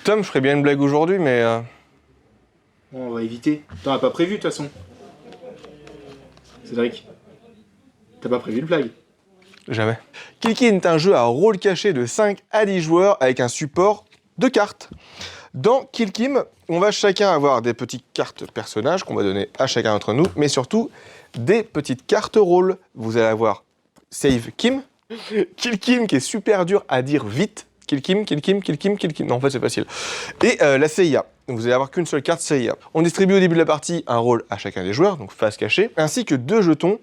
Tom, je ferais bien une blague aujourd'hui, mais... Bon, on va éviter. T'en as pas prévu de toute façon. Cédric, t'as pas prévu le blague? Jamais. Kill Kin est un jeu à rôle caché de 5 à 10 joueurs avec un support de cartes. Dans Kill Kim, on va chacun avoir des petites cartes personnages qu'on va donner à chacun d'entre nous, mais surtout des petites cartes rôle. Vous allez avoir Save Kim, Kill Kim qui est super dur à dire vite. Kill Kim, Kill Kim, Kill Kim, Kill Kim. Non, en fait, c'est facile. Et la CIA. Donc, vous allez avoir qu'une seule carte CIA. On distribue au début de la partie un rôle à chacun des joueurs, donc face cachée, ainsi que 2 jetons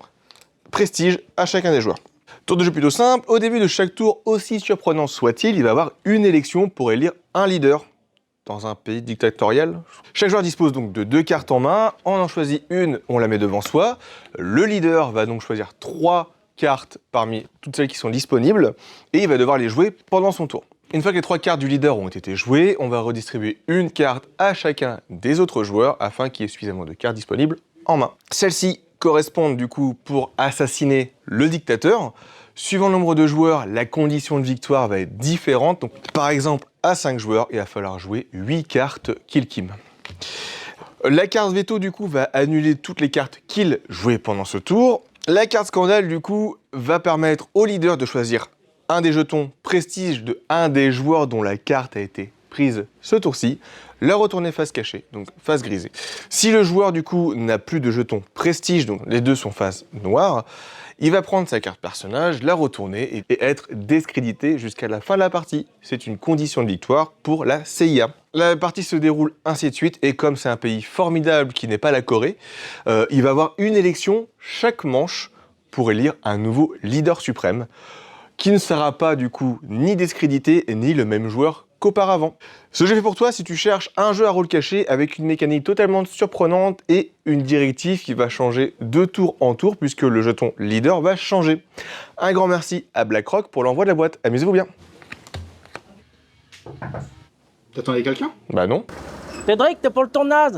prestige à chacun des joueurs. Tour de jeu plutôt simple. Au début de chaque tour, aussi surprenant soit-il, il va y avoir une élection pour élire un leader dans un pays dictatorial. Chaque joueur dispose donc de 2 cartes en main. On en choisit une, on la met devant soi. Le leader va donc choisir 3 cartes parmi toutes celles qui sont disponibles et il va devoir les jouer pendant son tour. Une fois que les 3 cartes du leader ont été jouées, on va redistribuer une carte à chacun des autres joueurs afin qu'il y ait suffisamment de cartes disponibles en main. Celles-ci correspondent du coup pour assassiner le dictateur. Suivant le nombre de joueurs, la condition de victoire va être différente. Donc, par exemple, à 5 joueurs, il va falloir jouer 8 cartes Kill Kim. La carte veto, du coup, va annuler toutes les cartes Kill jouées pendant ce tour. La carte scandale, du coup, va permettre au leader de choisir un des jetons prestige de un des joueurs dont la carte a été prise ce tour-ci, la retourner face cachée, donc face grisée. Si le joueur, du coup, n'a plus de jetons prestige, donc les deux sont face noire, il va prendre sa carte personnage, la retourner et être discrédité jusqu'à la fin de la partie. C'est une condition de victoire pour la CIA. La partie se déroule ainsi de suite, et comme c'est un pays formidable qui n'est pas la Corée, il va y avoir une élection chaque manche pour élire un nouveau leader suprême, qui ne sera pas du coup ni discrédité ni le même joueur qu'auparavant. Ce jeu est fait pour toi si tu cherches un jeu à rôle caché avec une mécanique totalement surprenante et une directive qui va changer de tour en tour puisque le jeton leader va changer. Un grand merci à BlackRock pour l'envoi de la boîte. Amusez-vous bien. T'attendais quelqu'un? Bah non. Cédric, t'es pour le tournage?